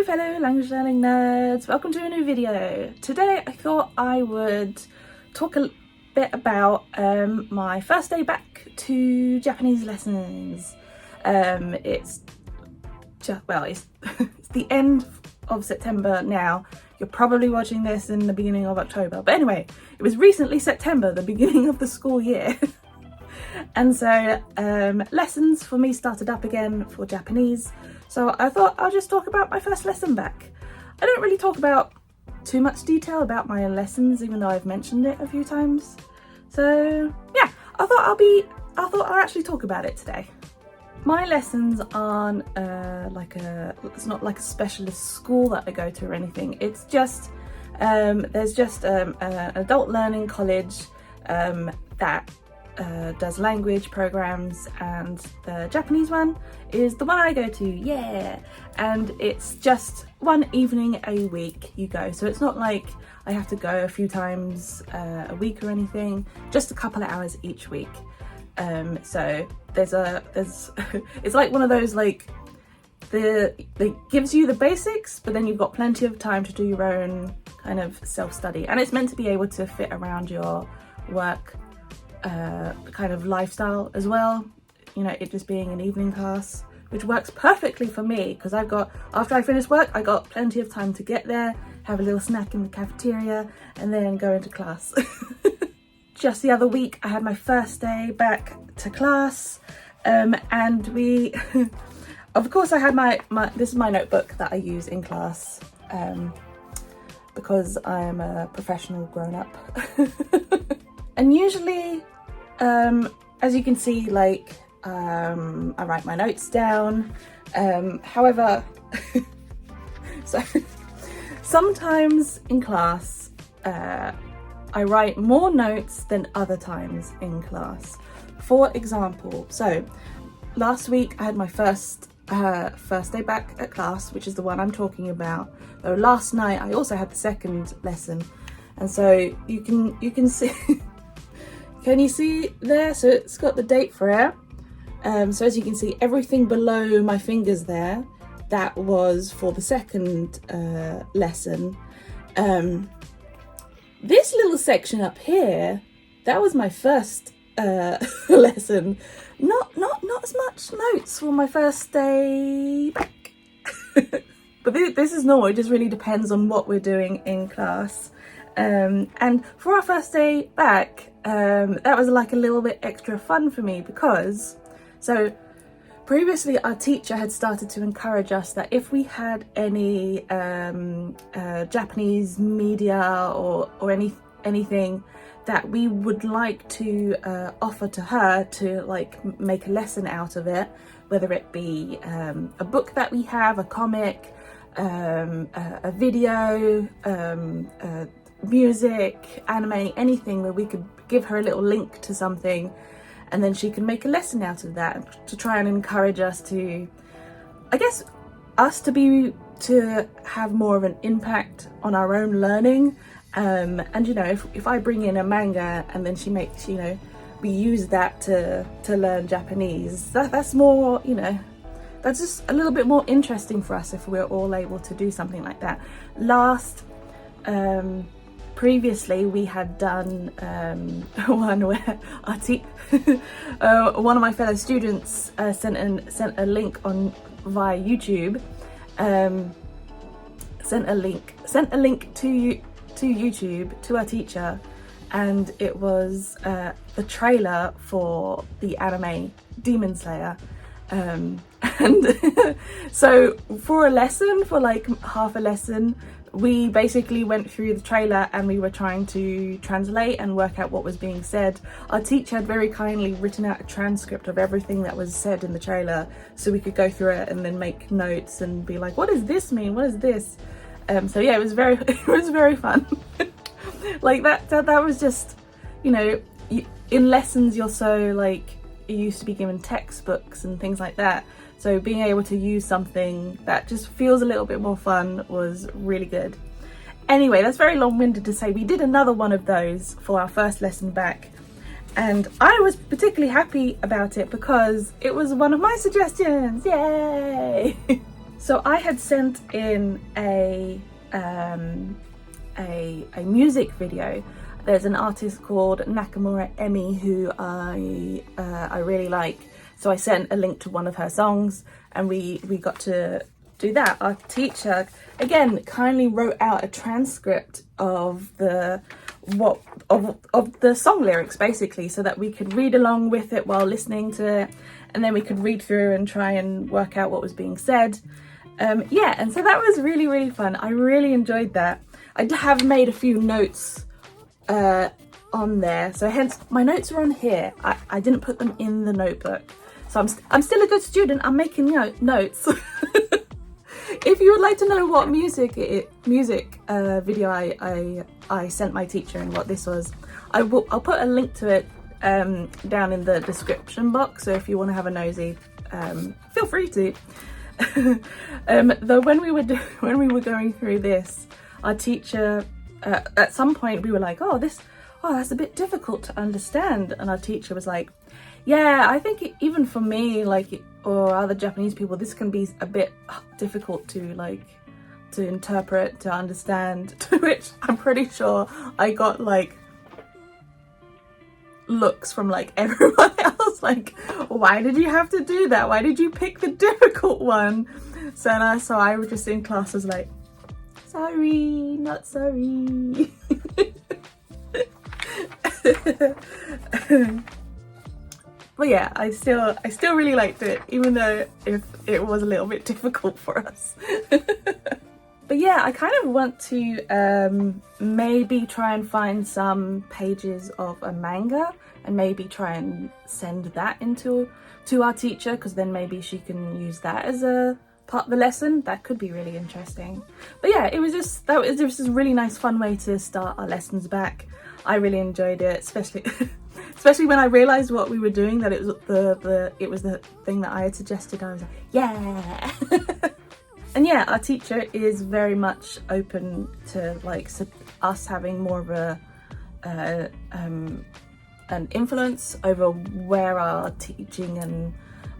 Hello fellow language learning nerds, welcome to a new video. Today I thought I would talk a bit about my first day back to Japanese lessons. It's the end of September now. You're probably watching this in the beginning of October, but anyway, it was recently September, the beginning of the school year. And so lessons for me started up again for Japanese. So I thought I'll just talk about my first lesson back. I don't really talk about too much detail about my lessons, even though I've mentioned it a few times. So yeah, I thought I'll actually talk about it today. My lessons aren't it's not like a specialist school that I go to or anything. It's just there's just an adult learning college that does language programs, and the Japanese one is the one I go to, yeah. And it's just one evening a week you go, so it's not like I have to go a few times a week or anything, just a couple of hours each week. So there's it's like one of those like it gives you the basics, but then you've got plenty of time to do your own kind of self-study, and it's meant to be able to fit around your work kind of lifestyle as well, you know, it just being an evening class, which works perfectly for me because after I finish work I got plenty of time to get there, have a little snack in the cafeteria, and then go into class. Just the other week I had my first day back to class, and we of course I had my this is my notebook that I use in class because I am a professional grown-up. And usually as you can see, like I write my notes down, however so sometimes in class I write more notes than other times in class. For example, so last week I had my first day back at class, which is the one I'm talking about, though last night I also had the second lesson, and so you can see can you see there? So it's got the date for it. So as you can see, everything below my fingers there, that was for the second lesson. This little section up here, that was my first lesson. Not as much notes for my first day back. But this is normal, it just really depends on what we're doing in class. And for our first day back, that was like a little bit extra fun for me because, so previously our teacher had started to encourage us that if we had any Japanese media or anything that we would like to offer to her to like make a lesson out of it, whether it be a book that we have, a comic, a video, music, anime, anything where we could give her a little link to something, and then she can make a lesson out of that to try and encourage us to, I guess, us to have more of an impact on our own learning. And you know, if I bring in a manga and then she makes, you know, we use that to learn Japanese, that's more, you know, that's just a little bit more interesting for us if we're all able to do something like that. Previously we had done one where one of my fellow students sent a link via YouTube, sent a link to YouTube to our teacher, and it was the trailer for the anime Demon Slayer. And so for a lesson, for like half a lesson, we basically went through the trailer and we were trying to translate and work out what was being said. Our teacher had very kindly written out a transcript of everything that was said in the trailer so we could go through it and then make notes and be like, what does this mean? What is this? So yeah, it was very fun. Like that was just, you know, in lessons you're so like, you used to be given textbooks and things like that. So being able to use something that just feels a little bit more fun was really good. Anyway, that's very long-winded to say we did another one of those for our first lesson back. And I was particularly happy about it because it was one of my suggestions, yay! So I had sent in a music video. There's an artist called Nakamura Emi who I really like. So I sent a link to one of her songs, and we got to do that. Our teacher again kindly wrote out a transcript of the song lyrics, basically, so that we could read along with it while listening to it, and then we could read through and try and work out what was being said. Yeah, and so that was really, really fun. I really enjoyed that. I have made a few notes on there, so hence my notes are on here. I didn't put them in the notebook, so I'm still a good student. I'm making notes. If you would like to know what music video I sent my teacher and what this was, I'll put a link to it down in the description box. So if you want to have a nosy, feel free to. Though when we were going through this, our teacher at some point we were like, oh that's a bit difficult to understand, and our teacher was like, yeah, I think even for me, like, or other Japanese people, this can be a bit difficult to interpret, to understand. To which I'm pretty sure I got like looks from like everyone else, like, why did you have to do that? Why did you pick the difficult one? So I was just in class was like, sorry, not sorry. But yeah, I still really liked it, even though if it was a little bit difficult for us. But yeah, I kind of want to maybe try and find some pages of a manga and maybe try and send that to our teacher, because then maybe she can use that as a part of the lesson. That could be really interesting. But yeah, it was just a really nice fun way to start our lessons back. I really enjoyed it, especially when I realized what we were doing, that it was the thing that I had suggested. I was like, yeah. And yeah, our teacher is very much open to like us having more of an influence over where our teaching and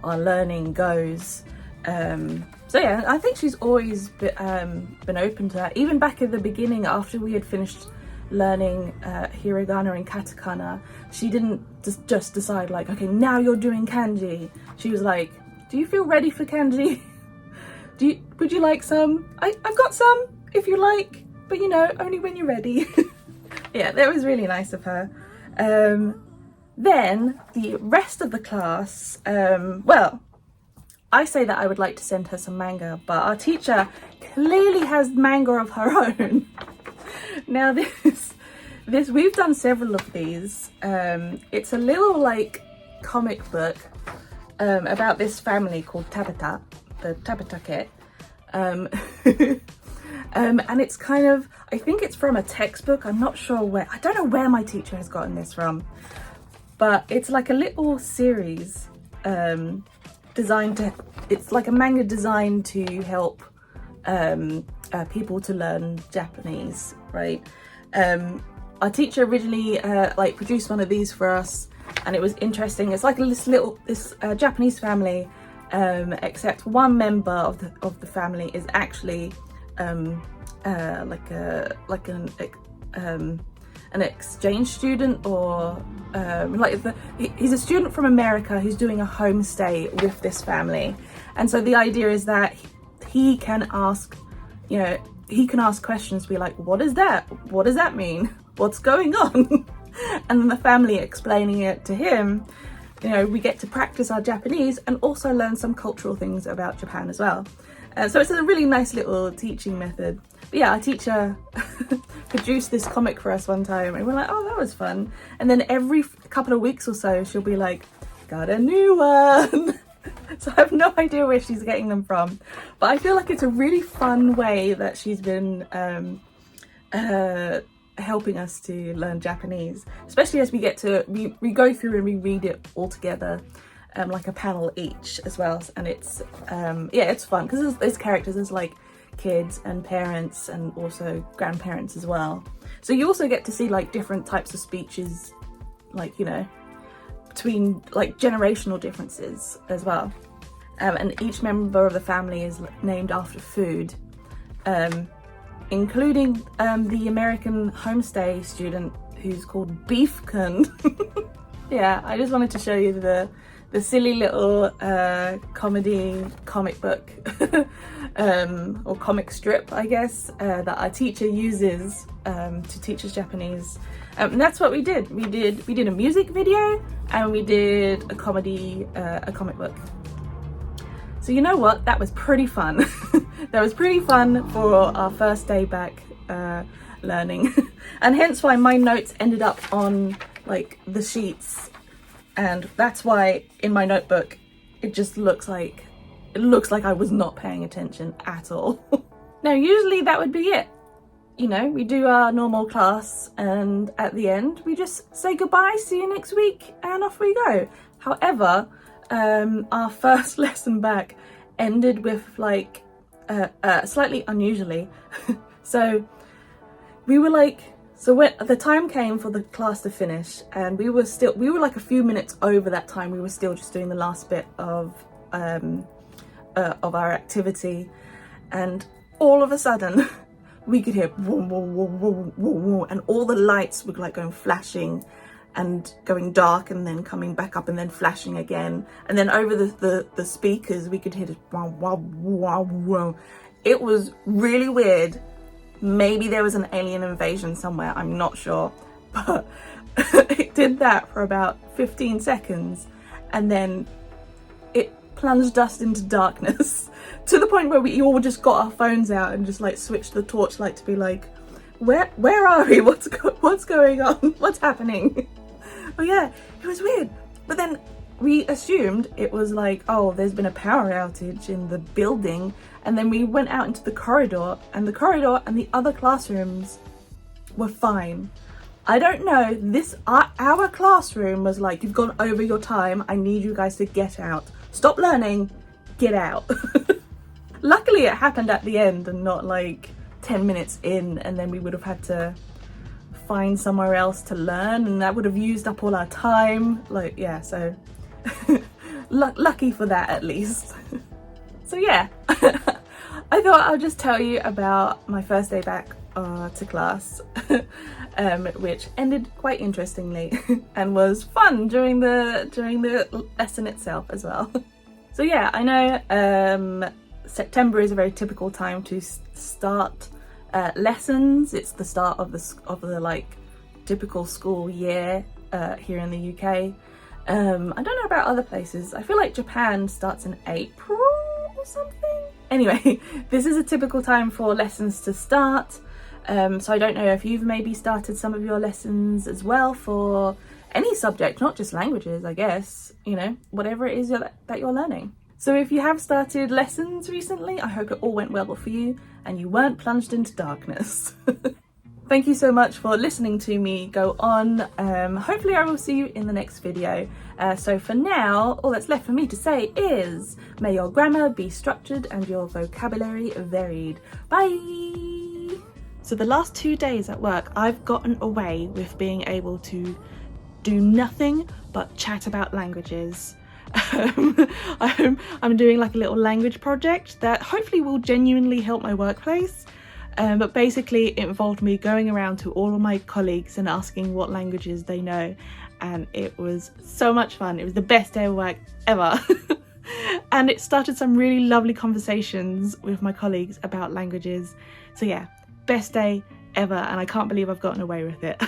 our learning goes. So yeah, I think she's always been open to that. Even back at the beginning, after we had finished learning hiragana and katakana, she didn't just decide like, okay, now you're doing kanji. She was like, do you feel ready for kanji? Would you like some? I've got some if you like, but you know, only when you're ready. Yeah, that was really nice of her. Then the rest of the class, well, I say that I would like to send her some manga, but our teacher clearly has manga of her own. Now this we've done several of these. It's a little like comic book about this family called Tabata, the Tabatake. And it's kind of, I think it's from a textbook. I'm not sure where. I don't know where my teacher has gotten this from, but it's like a little series it's like a manga designed to help people to learn Japanese, right? Our teacher originally like produced one of these for us, and it was interesting. It's like this Japanese family, except one member of the family is actually an exchange student, or he's a student from America who's doing a homestay with this family. And so the idea is that he can ask questions, be like, what is that? What does that mean? What's going on? And then the family explaining it to him. You know, we get to practice our Japanese and also learn some cultural things about Japan as well. So it's a really nice little teaching method. But yeah, our teacher produced this comic for us one time, and we're like, oh, that was fun. And then every couple of weeks or so, she'll be like, got a new one. So I have no idea where she's getting them from. But I feel like it's a really fun way that she's been helping us to learn Japanese, especially as we get to, we go through and we read it all together. Like a panel each as well, and it's yeah, it's fun because there's characters, there's like kids and parents and also grandparents as well, so you also get to see like different types of speeches, like, you know, between like generational differences as well. and each member of the family is named after food, including the American homestay student who's called Beefkin. Yeah, I just wanted to show you the silly little comic book or comic strip, I guess, that our teacher uses to teach us Japanese. And that's what we did. We did a music video and we did a comic book. So you know what? That was pretty fun. That was pretty fun for our first day back learning, and hence why my notes ended up on like the sheets. And that's why in my notebook it just looks like I was not paying attention at all. Now usually that would be it. You know, we do our normal class and at the end we just say goodbye, see you next week, and off we go. However, our first lesson back ended with like slightly unusually. So we were like, so when the time came for the class to finish, and we were like a few minutes over that time. We were still just doing the last bit of our activity, and all of a sudden we could hear whoom, whoom, whoom, whoom, whoom, whoom, and all the lights were like going flashing and going dark and then coming back up and then flashing again, and then over the speakers we could hear this wow, wow, wow, wow. It was really weird. Maybe there was an alien invasion somewhere, I'm not sure, but it did that for about 15 seconds and then it plunged us into darkness to the point where we all just got our phones out and just like switched the torchlight to be like, where are we? What's going on? What's happening? Oh yeah, it was weird. But then we assumed it was like, oh, there's been a power outage in the building, and then we went out into the corridor and the other classrooms were fine. I don't know, our classroom was like, you've gone over your time, I need you guys to get out. Stop learning, get out. Luckily it happened at the end and not like 10 minutes in, and then we would have had to find somewhere else to learn, and that would have used up all our time. Like, yeah, so lucky for that at least. So yeah, I thought I'll just tell you about my first day back to class, which ended quite interestingly and was fun during the lesson itself as well. So yeah, I know September is a very typical time to start lessons. It's the start of the like typical school year here in the UK. I don't know about other places. I feel like Japan starts in April or something. Anyway, this is a typical time for lessons to start. So I don't know if you've maybe started some of your lessons as well for any subject, not just languages, I guess, you know, whatever it is that you're learning. So if you have started lessons recently, I hope it all went well for you and you weren't plunged into darkness. Thank you so much for listening to me go on. Hopefully I will see you in the next video. So for now, all that's left for me to say is, may your grammar be structured and your vocabulary varied. Bye! So the last 2 days at work, I've gotten away with being able to do nothing but chat about languages. I'm doing like a little language project that hopefully will genuinely help my workplace. But basically it involved me going around to all of my colleagues and asking what languages they know, and it was so much fun. It was the best day of work ever. And it started some really lovely conversations with my colleagues about languages. So yeah, best day ever, and I can't believe I've gotten away with it.